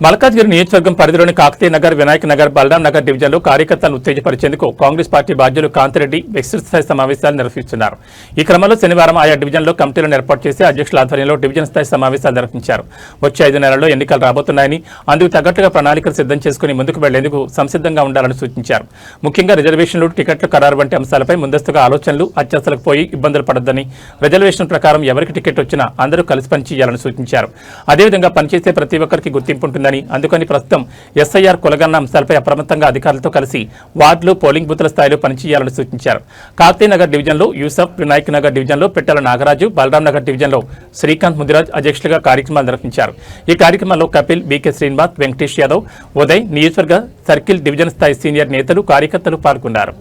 మల్కాజ్గిరి నియోజకవర్గం పరిధిలోని కాకతీయ నగర్, వినాయక్ నగర్, బలరాం నగర్ డివిజన్లో కార్యకర్తలను ఉత్తేజపరిచేందుకు కాంగ్రెస్ పార్టీ బాధ్యులు కాంతిరెడ్డి విస్తృత స్థాయి సమావేశాలు నిర్వహిస్తున్నారు. ఈ క్రమంలో శనివారం ఆయా డివిజన్లో కమిటీలను ఏర్పాటు చేసి అధ్యక్షుల ఆధ్వర్యంలో డివిజన్ స్థాయి సమావేశాలు నిర్వహించారు. వచ్చే 5 నెలల్లో ఎన్నికలు రాబోతున్నాయని, అందుకు తగ్గట్టుగా ప్రణాళికలు సిద్ధం చేసుకుని ముందుకు వెళ్లేందుకు సంసిద్ధంగా ఉండాలని సూచించారు. ముఖ్యంగా రిజర్వేషన్లు, టికెట్ల ఖరారు వంటి అంశాలపై ముందస్తుగా ఆలోచనలు, అత్యాశలకు పోయి ఇబ్బందులు పడొద్దని, రిజర్వేషన్ ప్రకారం ఎవరికి టికెట్ వచ్చినా అందరూ కలిసి పనిచేయాలని సూచించారు. అదేవిధంగా పనిచేసే ప్రతి ఒక్కరికి గుర్తింపు ఉంటుందని, అందుకని ప్రస్తుతం ఎస్ఐఆర్ కులగణన అంశాలపై అప్రమత్తంగా అధికారులతో కలిసి వార్డులు, పోలింగ్ బూత్ల స్థాయిలో పనిచేయాలని సూచించారు. కాకతీయ నగర్ డివిజన్లో యూసఫ్, వినాయక్ నగర్ డివిజన్లో పెట్టెల నాగరాజు, బలరాం నగర్ డివిజన్లో శ్రీకాంత్ ముదిరాజ్ అధ్యక్షులుగా కార్యక్రమాలు నిర్వహించారు. ఈ కార్యక్రమంలో కపిల్, బీకే శ్రీనివాస్, వెంకటేష్ యాదవ్, ఉదయ్, నియోజకవర్గ సర్కిల్ డివిజన్ స్థాయి సీనియర్ నేతలు, కార్యకర్తలు పాల్గొన్నారు.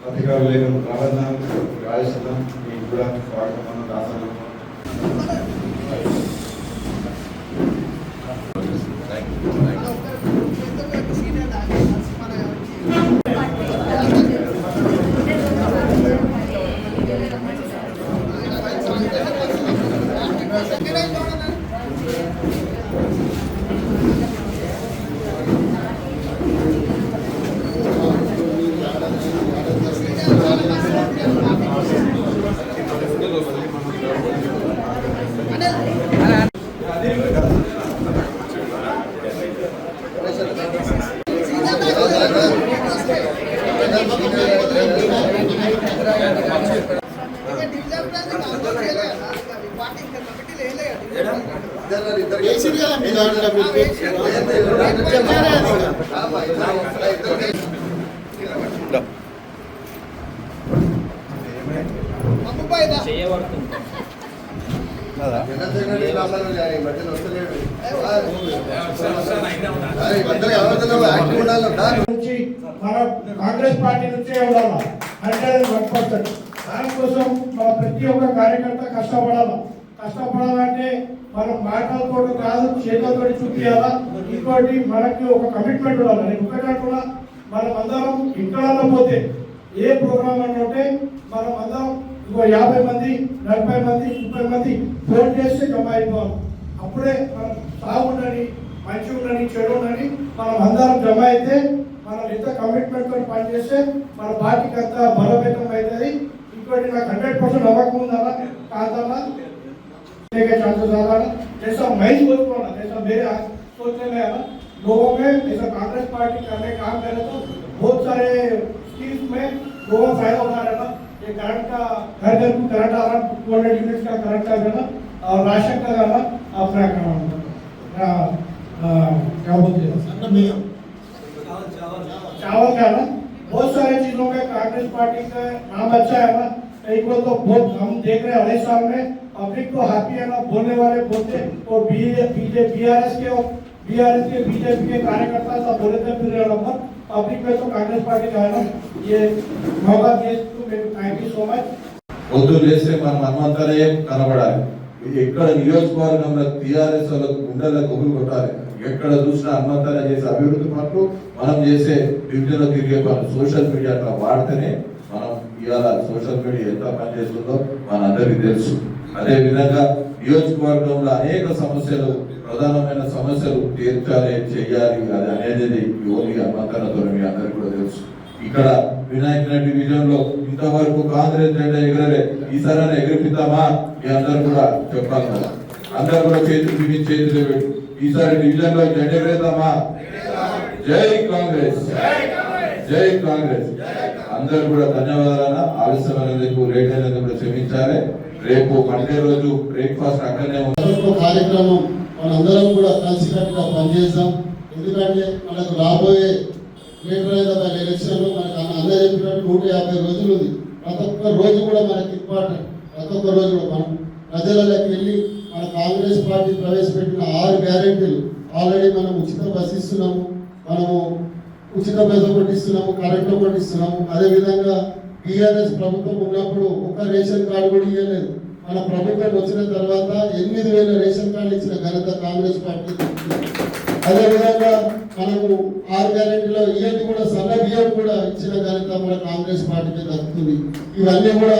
అధికారులు రాజేశ్వరం మీకు కూడా స్వాగతం రాసాను. కాంగ్రెస్ పార్టీ నుంచే ఉండాలి 100%. దానికోసం మన ప్రతి ఒక్క కార్యకర్త కష్టపడాలంటే మనం మాటలతో కాదు, చేతులతో చూపించాలా. ఇంకోటి మనకి ఒక కమిట్మెంట్ ఉండాలి. నేను ఒకటే కూడా మనం అందరం ఇంట్లో పోతే ఏ ప్రోగ్రామ్ అంటే మనం అందరం 50 మంది, 40 మంది, 30 మంది ఫోన్ చేస్తే జమ అయిపోవాలి. అప్పుడే మనం సాగుండని, మంచి ఉండని, చెడు ఉండని మనం అందరం జమ అయితే మనం ఎంత కమిట్మెంట్ తో పనిచేస్తే మన పార్టీకి అంత బలోపేతం అవుతుంది. ఇంకోటి నాకు 100% నమ్మకం ఉందన్నా కాదన్నా चांसेस आ रहा है. जैसा मैं सोच रहा हूँ, जैसा मेरे सोचने में है ना, लोगों में जैसा कांग्रेस पार्टी करने काम करे तो बहुत सारे स्कीम्स में लोगों को फायदा उठा रहा है. ये करंट का घर घर को करंट आ रहा है, 200 यूनिट्स का करंट का है ना, और राशन का है ना, अपना क्या बोलते हैं चावल का ना, बहुत सारे चीजों में कांग्रेस पार्टी का नाम अच्छा है ना. एक बार तो बहुत हम देख रहे हैं 2.5 साल में पब्लिक को हैप्पी है ना, बोलने वाले बोलते और बीआरएस के बीजेपी के कार्यकर्ता सब बोले थे फिर पब्लिक में तो कांग्रेस पार्टी का है ना. ये मौका दिए तो थैंक यू सो मच. పొద్దున్న లేస్తే మనం హనుమంతనే కనబడాలి. ఎక్కడ నియోజకవర్గంలో టీఆర్ఎస్ వాళ్ళకు గుండెల కొమ్ములు కొట్టాలి. ఎక్కడ చూసినా హనుమంతనే చేసే అభివృద్ధి పనులు, మనం చేసే డివిజన్లో తిరిగే పనులు సోషల్ మీడియా అట్లా వాడితేనే మనం ఇవాళ సోషల్ మీడియా ఎంత పనిచేస్తుందో మనందరికీ తెలుసు. అదే విధంగా నియోజకవర్గంలో అనేక సమస్యలు, ప్రధానమైన సమస్యలు తీర్చాలి, చెయ్యాలి. అది అనేది ఓన్లీ హనుమంతనతో మీ అందరికీ కూడా తెలుసు. ఇక్కడ వినాయక్ నగర్ డివిజన్ లో ఇంతవరకు కాంగ్రెస్ జెండా ఎగరలే. ఈసారి ఎగిరిపిద్దామా? మీ అందరు కూడా చెప్పాలి కదా. అందరు కూడా చేతులు పెట్టి ఈసారి డివిజన్ లో జెండా ఎగరేద్దామా? జై కాంగ్రెస్, జై కాంగ్రెస్. అందరు కూడా ధన్యవాదాలు. ఆలస్యమైనందుకు, లేట్ అయినందుకు కూడా క్షమించాలి. రేపు మండే రోజు బ్రేక్ఫాస్ట్ అక్కడనే కార్యక్రమం మనందరం కూడా కలిసికట్టుగా పనిచేద్దాం. ఎందుకంటే మనకు రాబోయే ఎలక్షన్లో మనకు అందరూ చెప్పినట్టు 150 రోజులు ఉంది. ప్రతి ఒక్క రోజు కూడా మనకి ఇంపార్టెంట్. ప్రతి ఒక్క రోజు కూడా మనం ప్రజలకి వెళ్ళి మన కాంగ్రెస్ పార్టీ ప్రవేశపెట్టిన 6 గ్యారెంటీలు ఆల్రెడీ మనం ఉచిత బస్ ఇస్తున్నాము, మనము ఉచిత బస్ కొట్టిస్తున్నాము, కరెంటు కొట్టిస్తున్నాము. అదేవిధంగా టీఆర్ఎస్ ప్రభుత్వం ఉన్నప్పుడు ఒక రేషన్ కార్డు కూడా ఇవ్వలేదు. మన ప్రభుత్వం వచ్చిన తర్వాత 8,000 రేషన్ కార్డు ఇచ్చిన ఘనత కాంగ్రెస్ పార్టీ. అదేవిధంగా మనకు 6 గ్యారెంటీలో ఇవన్నీ కూడా సన్న బియ్యం కూడా ఇచ్చిన ఘనత మన కాంగ్రెస్ పార్టీకి దక్కుతుంది. ఇవన్నీ కూడా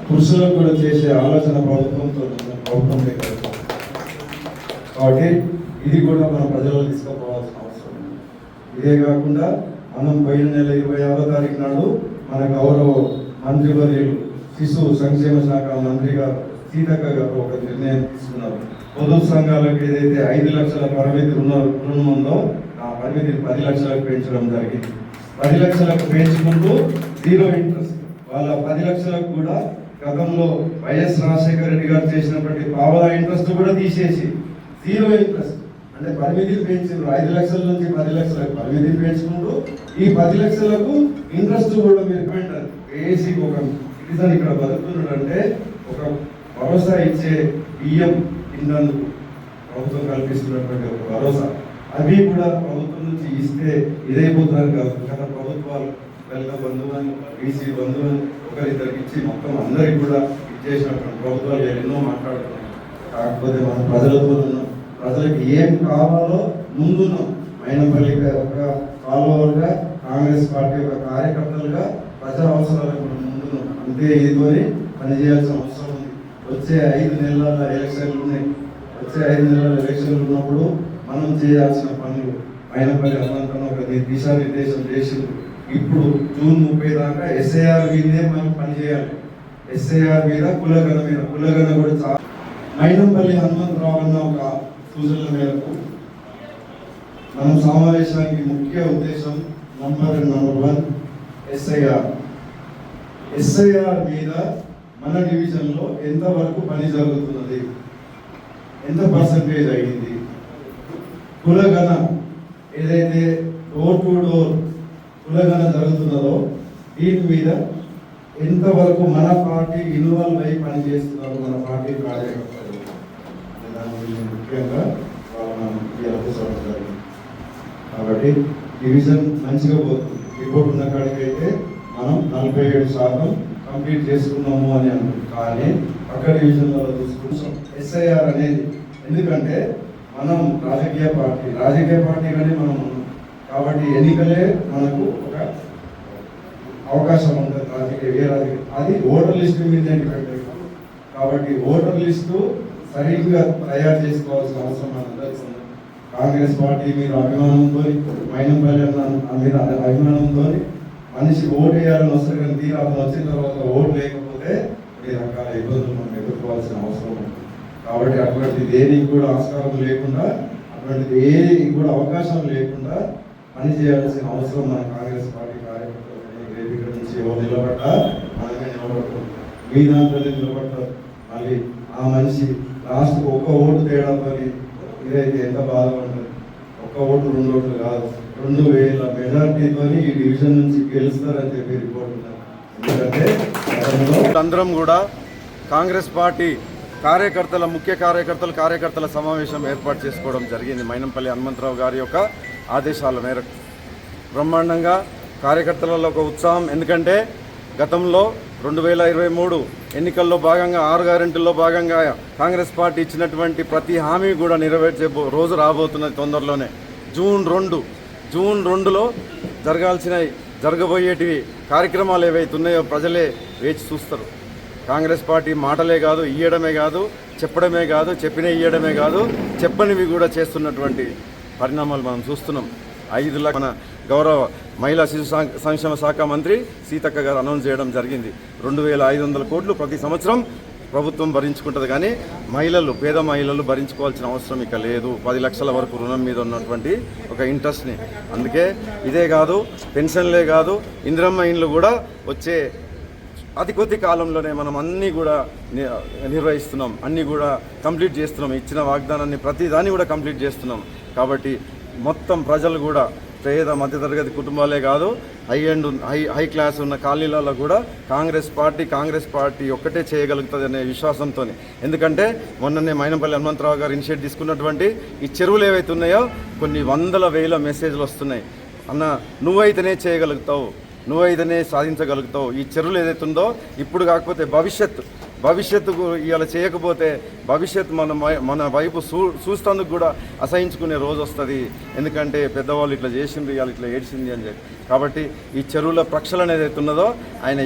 పురుషులకు కూడా చేసే ఆలోచన ప్రభుత్వంతో కాబట్టి ఇది కూడా మన ప్రజల్లో తీసుకుపోవాల్సిన అవసరం. ఇదే కాకుండా మనం పోయిన నెల 26వ తారీఖు నాడు మన గౌరవ మంత్రివర్యులు శిశు సంక్షేమ శాఖ మంత్రిగా సీతక్క గారు ఒక నిర్ణయం తీసుకున్నారు. పొదుపు సంఘాలకు ఏదైతే 5 లక్షల పరిమితి రుణం ఉందో ఆ పరిమితిని 10 లక్షలకు పెంచడం జరిగింది. 10 లక్షలకు పెంచుకుంటూ 0 ఇంట్రెస్ట్ వాళ్ళ 10 లక్షలకు కూడా గతంలో వైఎస్ రాజశేఖర రెడ్డి గారు చేసినటువంటి పావలా ఇంట్రెస్ట్ కూడా తీసేసి 0 ఇంట్రెస్ట్ అంటే పరిమితిని పెంచారు. 5 లక్షల నుంచి 10 లక్షలకు పరిమితిని పెంచుకుంటూ ఈ 10 లక్షలకు ఇంట్రెస్ట్ కూడా మీరు పెట్టారు. వేసి ఒక సిటిజన్ ఇక్కడ బతుకుతున్నాడంటే ఒక భరోసా ఇచ్చే బియ్యం తిన్నందుకు ప్రభుత్వం కల్పిస్తున్నటువంటి ఒక భరోసా అవి కూడా ప్రభుత్వం నుంచి ఇస్తే ఇదైపోతున్నారు కాదు. గత ప్రభుత్వాలు దళిత బంధువులు బీసీ బంధువులు ఒకరిద్దరికి ఇచ్చి మొత్తం అందరికి కూడా ఇచ్చేసినటువంటి ప్రభుత్వాలు ఎన్నో మాట్లాడుతున్నాయి. కాకపోతే మనం ప్రజలతో ఉన్నాం, ప్రజలకు ఏం కావాలో ముందున్నాం. మైనంపల్లి ఒక ఫాలోవర్గా కాంగ్రెస్ పార్టీ ఒక కార్యకర్తలుగా ప్రజల అవసరాలకు మనం ముందున్నాం. అంతే ఇదితోని పనిచేయాల్సిన అవసరం ఉంది. వచ్చే 5 నెలల ఎలక్షన్లు ఉన్నాయి. వచ్చే 5 నెలల ఎలక్షన్లు ఉన్నప్పుడు మనం చేయాల్సిన పనులు మైనంపల్లి హనుమంతన్న ఒక దిశానిర్దేశం చేసింది. ఇప్పుడు జూన్ 30 దాకా ఎస్ఐఆర్ మీదే మనం పనిచేయాలి. ఎస్ఐఆర్ మీద కులగన కూడా చాలా మైనంపల్లి హనుమంతరావు అన్న ఒక సూచనల మేరకు మనం సమావేశానికి ముఖ్య ఉద్దేశం నంబర్ 1 ఎస్ఐఆర్ మీద మన డివిజన్లో ఎంతవరకు పని జరుగుతున్నది, ఎంత పర్సంటేజ్ అయ్యింది, కులగణ ఏదైతే డోర్ టు డోర్ కులగణ జరుగుతున్నదో దీని మీద ఎంతవరకు మన పార్టీ ఇన్వాల్వ్ అయ్యి పనిచేస్తున్నారు, మన పార్టీ కార్యకర్తలు దాని గురించి ముఖ్యంగా జరిగింది. కాబట్టి డివిజన్ మంచిగా పోతుంది. రిపోర్ట్ ఉన్న కాడికైతే మనం 47% కంప్లీట్ చేసుకున్నాము అని అనుకుంది. కానీ పక్క డివిజన్లలో చూసుకుంటాం ఎస్ఐఆర్ అనేది. ఎందుకంటే మనం రాజకీయ పార్టీగానే మనం ఉన్నాం కాబట్టి ఎన్నికలే మనకు ఒక అవకాశం ఉంటుంది. రాజకీయ అది ఓటర్ లిస్టు మీద పెట్టారు. కాబట్టి ఓటర్ లిస్టు సరిగ్గా తయారు చేసుకోవాల్సిన అవసరం మనందరికీ ఉంది. కాంగ్రెస్ పార్టీ మీద అభిమానంతో మైనంపల్లి మీద అభిమానంతో మనిషి ఓటు వేయాలని వస్తారు కానీ తీరా అతను వచ్చిన తర్వాత ఓటు లేకపోతే ఈ రకాల ఇబ్బందులు మనం ఎదుర్కోవాల్సిన అవసరం ఉంది. కాబట్టి అటువంటి దేనికి కూడా ఆస్కారం లేకుండా, అటువంటిది ఏది కూడా అవకాశం లేకుండా పని చేయాల్సిన అవసరం మన కాంగ్రెస్ పార్టీ కార్యకర్తలు వేదిక నుంచి ఎవరు నిలబడ్డా మనమే నిలబడతాం. మీ దాంట్లోనే నిలబడతారు. మళ్ళీ ఆ మనిషి లాస్ట్ ఒక్క ఓటు తేడాతో ఇదైతే ఎంత బాధ ఉంటుంది. ఒక్క ఓటు 2 ఓట్లు కాదు, 2000 మెజార్టీతో ఈ డివిజన్ నుంచి గెలుస్తారని చెప్పి రిపోర్ట్ ఉన్నారు. ఎందుకంటే అందరం కూడా కాంగ్రెస్ పార్టీ ముఖ్య కార్యకర్తల సమావేశం ఏర్పాటు చేసుకోవడం జరిగింది. మైనంపల్లి హనుమంతరావు గారి యొక్క ఆదేశాల మేరకు బ్రహ్మాండంగా కార్యకర్తలలో ఒక ఉత్సాహం. ఎందుకంటే గతంలో 2023 ఎన్నికల్లో భాగంగా 6 గ్యారెంటీల్లో భాగంగా కాంగ్రెస్ పార్టీ ఇచ్చినటువంటి ప్రతి హామీ కూడా నెరవేర్చే రోజు రాబోతున్నది తొందరలోనే. జూన్ 2లో జరగబోయేటివి కార్యక్రమాలు ఏవైతే ఉన్నాయో ప్రజలే వేచి చూస్తారు. కాంగ్రెస్ పార్టీ మాటలే కాదు, ఇయ్యడమే కాదు, చెప్పడమే కాదు, ఇయ్యడమే కాదు, చెప్పనివి కూడా చేస్తున్నటువంటి పరిణామాలు మనం చూస్తున్నాం. 5 లక్షల మన గౌరవ మహిళా శిశు సంక్షేమ శాఖ మంత్రి సీతక్క గారు అనౌన్స్ చేయడం జరిగింది. 2500 కోట్లు ప్రతి సంవత్సరం ప్రభుత్వం భరించుకుంటుంది. కానీ పేద మహిళలు భరించుకోవాల్సిన అవసరం ఇక లేదు. 10 లక్షల వరకు రుణం మీద ఉన్నటువంటి ఒక ఇంట్రెస్ట్ని. అందుకే ఇదే కాదు, పెన్షన్లే కాదు, ఇందిరమ్మ ఇండ్లు కూడా వచ్చే అతి కొద్ది కాలంలోనే మనం అన్నీ కూడా నిర్వహిస్తున్నాం, అన్నీ కూడా కంప్లీట్ చేస్తున్నాం. ఇచ్చిన వాగ్దానాన్ని ప్రతి దాన్ని కూడా కంప్లీట్ చేస్తున్నాం. కాబట్టి మొత్తం ప్రజలు కూడా పేద మధ్యతరగతి కుటుంబాలే కాదు, హై క్లాస్ ఉన్న కాలనీలలో కూడా కాంగ్రెస్ పార్టీ ఒక్కటే చేయగలుగుతుంది అనే విశ్వాసంతో. ఎందుకంటే మొన్ననే మైనంపల్లి హనుమంతరావు గారు ఇనిషియేట్ తీసుకున్నటువంటి ఈ చెరువులు ఏవైతే ఉన్నాయో కొన్ని 100,000 మెసేజ్లు వస్తున్నాయి. అన్న నువ్వైతేనే చేయగలుగుతావు, నువ్వైతేనే సాధించగలుగుతావు. ఈ చెరువులు ఏదైతే ఉందో ఇప్పుడు కాకపోతే భవిష్యత్తుకు ఇవాళ చేయకపోతే భవిష్యత్తు మన వైపు చూస్తందుకు కూడా అసహించుకునే రోజు వస్తుంది. ఎందుకంటే పెద్దవాళ్ళు ఇట్లా చేసింది, ఇవాళ ఇట్లా ఏడ్చింది అని చెప్పి. కాబట్టి ఈ చెరువుల ప్రక్షాళన ఏదైతే ఉన్నదో ఆయన